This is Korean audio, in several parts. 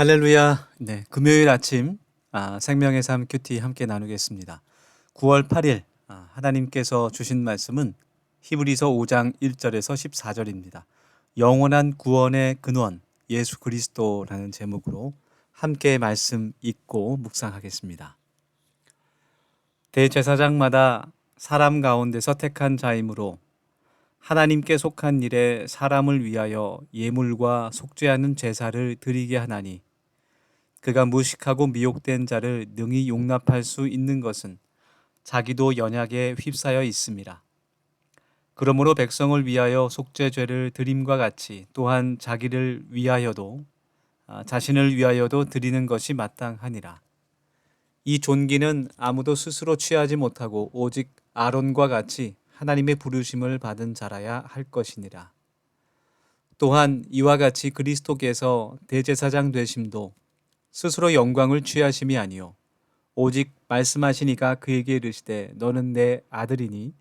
할렐루야. 네, 금요일 아침 생명의 삶 큐티 함께 나누겠습니다. 9월 8일 하나님께서 주신 말씀은 히브리서 5장 1절에서 14절입니다. 영원한 구원의 근원 예수 그리스도라는 제목으로 함께 말씀 읽고 묵상하겠습니다. 대제사장마다 사람 가운데서 택한 자이므로 하나님께 속한 일에 사람을 위하여 예물과 속죄하는 제사를 드리게 하나니 그가 무식하고 미혹된 자를 능히 용납할 수 있는 것은 자기도 연약에 휩싸여 있음이라. 그러므로 백성을 위하여 속죄죄를 드림과 같이 또한 자기를 위하여도 자신을 위하여도 드리는 것이 마땅하니라. 이 존귀는 아무도 스스로 취하지 못하고 오직 아론과 같이 하나님의 부르심을 받은 자라야 할 것이니라. 또한 이와 같이 그리스도께서 대제사장 되심도 스스로 영광을 취하심이 아니요 오직 말씀하시니가 그에게 이르시되 너는 내 아들이니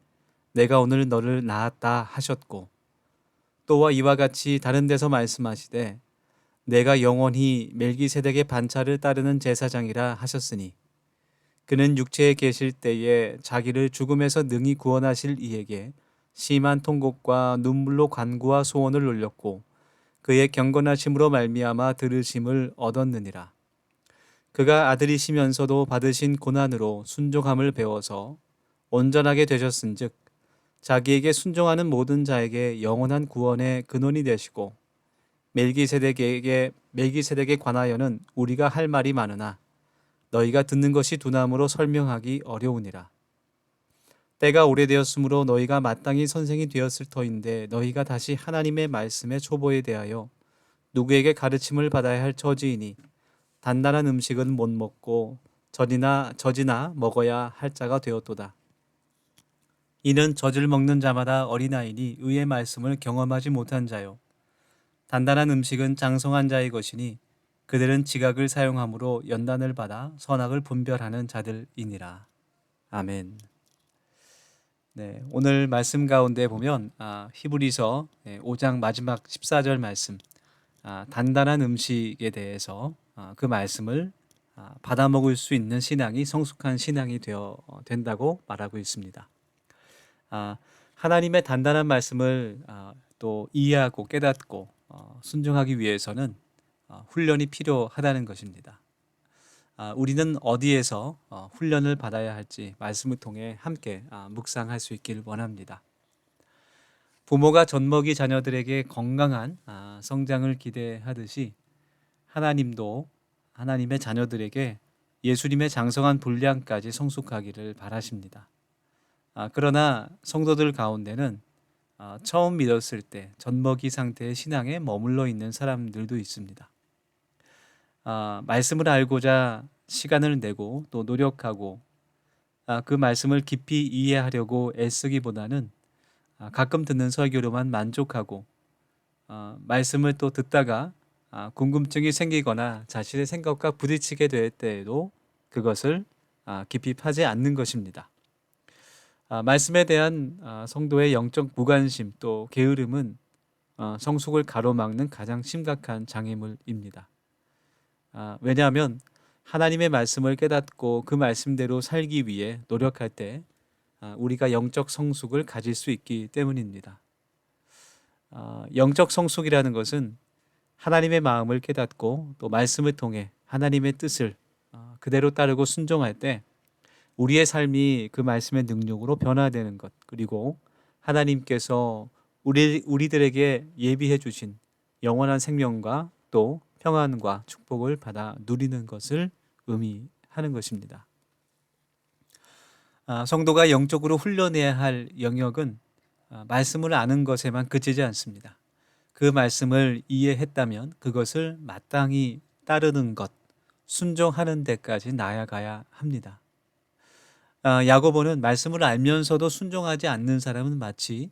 내가 오늘 너를 낳았다 하셨고 또와 이와 같이 다른 데서 말씀하시되 내가 영원히 멜기세덱의 반차를 따르는 제사장이라 하셨으니 그는 육체에 계실 때에 자기를 죽음에서 능히 구원하실 이에게 심한 통곡과 눈물로 간구와 소원을 올렸고 그의 경건하심으로 말미암아 들으심을 얻었느니라. 그가 아들이시면서도 받으신 고난으로 순종함을 배워서 온전하게 되셨은즉 자기에게 순종하는 모든 자에게 영원한 구원의 근원이 되시고 멜기세덱에 관하여는 우리가 할 말이 많으나 너희가 듣는 것이 두나무로 설명하기 어려우니라. 때가 오래되었으므로 너희가 마땅히 선생이 되었을 터인데 너희가 다시 하나님의 말씀의 초보에 대하여 누구에게 가르침을 받아야 할 처지이니 단단한 음식은 못 먹고 젖이나 먹어야 할 자가 되었도다. 이는 젖을 먹는 자마다 어린아이니 의의 말씀을 경험하지 못한 자요. 단단한 음식은 장성한 자의 것이니 그들은 지각을 사용함으로 연단을 받아 선악을 분별하는 자들이니라. 아멘. 네, 오늘 말씀 가운데 보면 히브리서 5장 마지막 14절 말씀 단단한 음식에 대해서 그 말씀을 받아 먹을 수 있는 신앙이 성숙한 신앙이 된다고 말하고 있습니다. 하나님의 단단한 말씀을 또 이해하고 깨닫고 순종하기 위해서는 훈련이 필요하다는 것입니다. 우리는 어디에서 훈련을 받아야 할지 말씀을 통해 함께 묵상할 수 있길 원합니다. 부모가 젖먹이 자녀들에게 건강한 성장을 기대하듯이 하나님도 하나님의 자녀들에게 예수님의 장성한 분량까지 성숙하기를 바라십니다. 그러나 성도들 가운데는 처음 믿었을 때 젖먹이 상태의 신앙에 머물러 있는 사람들도 있습니다. 말씀을 알고자 시간을 내고 또 노력하고 그 말씀을 깊이 이해하려고 애쓰기보다는 가끔 듣는 설교로만 만족하고 말씀을 또 듣다가 궁금증이 생기거나 자신의 생각과 부딪히게 될 때에도 그것을 깊이 파지 않는 것입니다. 말씀에 대한 성도의 영적 무관심 또 게으름은 성숙을 가로막는 가장 심각한 장애물입니다. 왜냐하면 하나님의 말씀을 깨닫고 그 말씀대로 살기 위해 노력할 때 우리가 영적 성숙을 가질 수 있기 때문입니다. 영적 성숙이라는 것은 하나님의 마음을 깨닫고 또 말씀을 통해 하나님의 뜻을 그대로 따르고 순종할 때 우리의 삶이 그 말씀의 능력으로 변화되는 것, 그리고 하나님께서 우리들에게 예비해 주신 영원한 생명과 또 평안과 축복을 받아 누리는 것을 의미하는 것입니다. 성도가 영적으로 훈련해야 할 영역은 말씀을 아는 것에만 그치지 않습니다. 그 말씀을 이해했다면 그것을 마땅히 따르는 것, 순종하는 데까지 나아가야 합니다. 야고보는 말씀을 알면서도 순종하지 않는 사람은 마치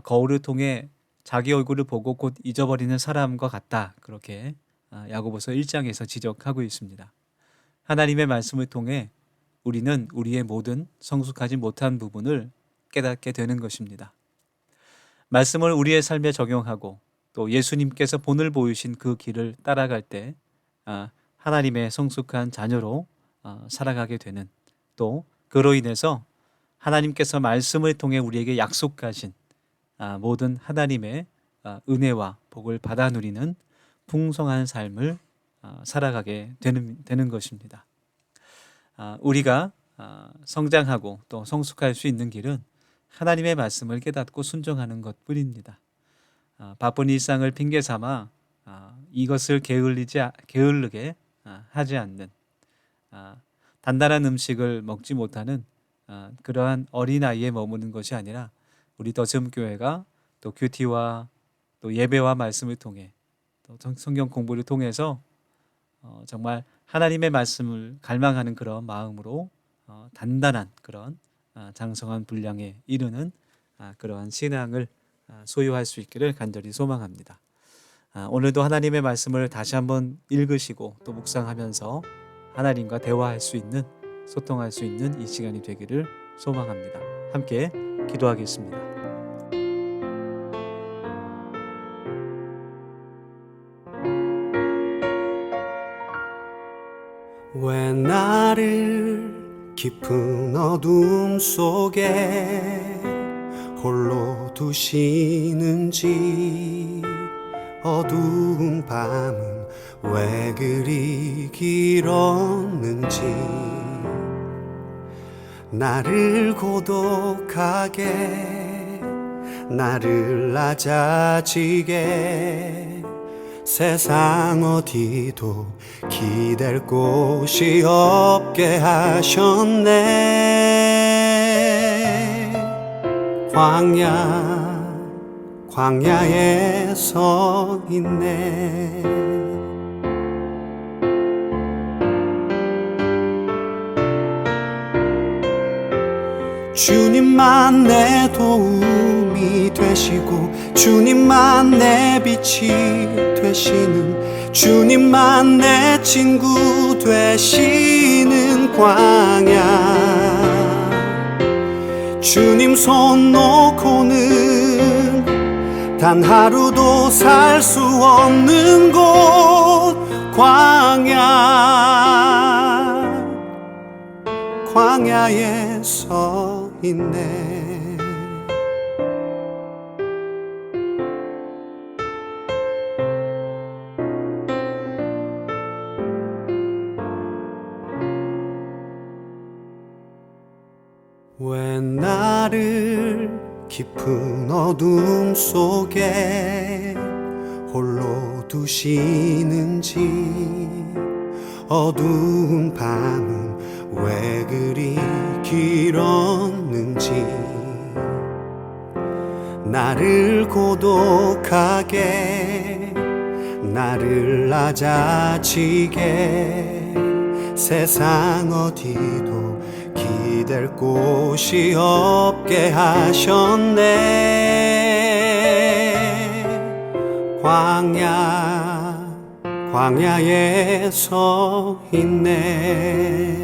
거울을 통해 자기 얼굴을 보고 곧 잊어버리는 사람과 같다. 그렇게 야고보서 1장에서 지적하고 있습니다. 하나님의 말씀을 통해 우리는 우리의 모든 성숙하지 못한 부분을 깨닫게 되는 것입니다. 말씀을 우리의 삶에 적용하고 또 예수님께서 본을 보이신 그 길을 따라갈 때 하나님의 성숙한 자녀로 살아가게 되는, 또 그로 인해서 하나님께서 말씀을 통해 우리에게 약속하신 모든 하나님의 은혜와 복을 받아 누리는 풍성한 삶을 살아가게 되는 것입니다. 우리가 성장하고 또 성숙할 수 있는 길은 하나님의 말씀을 깨닫고 순종하는 것뿐입니다. 바쁜 일상을 핑계 삼아 이것을 게을르게 하지 않는, 단단한 음식을 먹지 못하는 그러한 어린아이에 머무는 것이 아니라, 우리 더즘교회가 또 큐티와 또 예배와 말씀을 통해 또 성경 공부를 통해서 정말 하나님의 말씀을 갈망하는 그런 마음으로 단단한 그런 장성한 분량에 이르는 그러한 신앙을 소유할 수 있기를 간절히 소망합니다. 오늘도 하나님의 말씀을 다시 한번 읽으시고 또 묵상하면서 하나님과 대화할 수 있는, 소통할 수 있는 이 시간이 되기를 소망합니다. 함께 기도하겠습니다. 왜 나를 깊은 어둠 속에 홀로 두시는지, 어두운 밤은 왜 그리 길었는지, 나를 고독하게, 나를 낮아지게, 세상 어디도 기댈 곳이 없게 하셨네. 광야에 서 있네. 주님만 내 도움이 되시고, 주님만 내 빛이 되시는, 주님만 내 친구 되시는 광야. 주님 손 놓고는 단 하루도 살 수 없는 곳, 광야에 서 있네. 왜 나를 깊은 어둠 속에 홀로 두시는지, 어두운 밤은 왜 그리 길었는지, 나를 고독하게, 나를 낮아지게, 세상 어디도 기댈 곳이 없게 하셨네. 광야에 서 있네.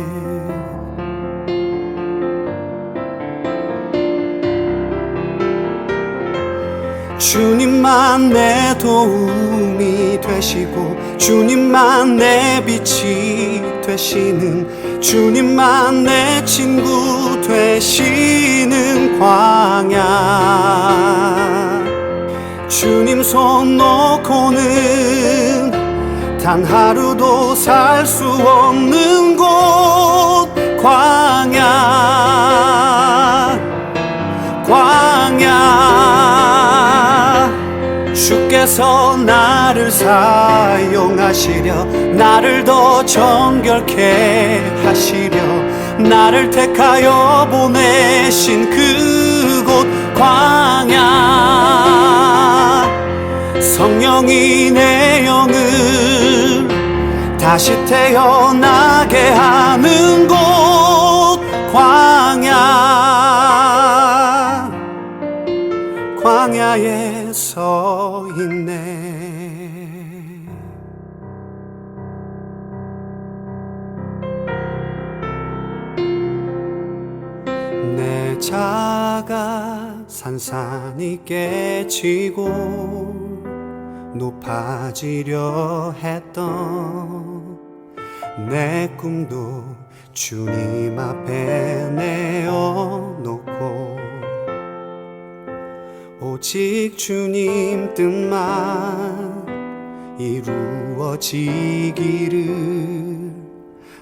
주님만 내 도움이 되시고, 주님만 내 빛이 되시는, 주님만 내 친구 되시는 광야. 주님 손 놓고는 단 하루도 살 수 없는 곳, 광야. 주께서 나를 사용하시려, 나를 더 정결케 하시려, 나를 택하여 보내신 그곳 광야. 성령이 내 영을 다시 태어나게 하는 곳, 광야에 서 있네. 내 자가 산산이 깨지고 높아지려 했던 내 꿈도 주님 앞에 내어놓고 오직 주님 뜻만 이루어지기를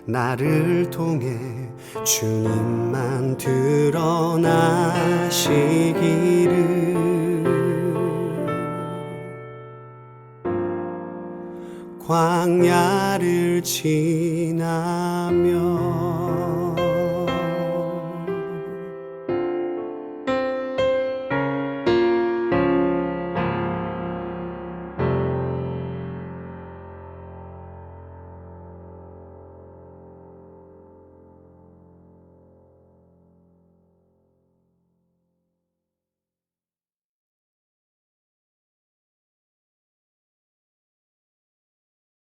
나를 통해 주님만 드러나시기를 광야를 지나며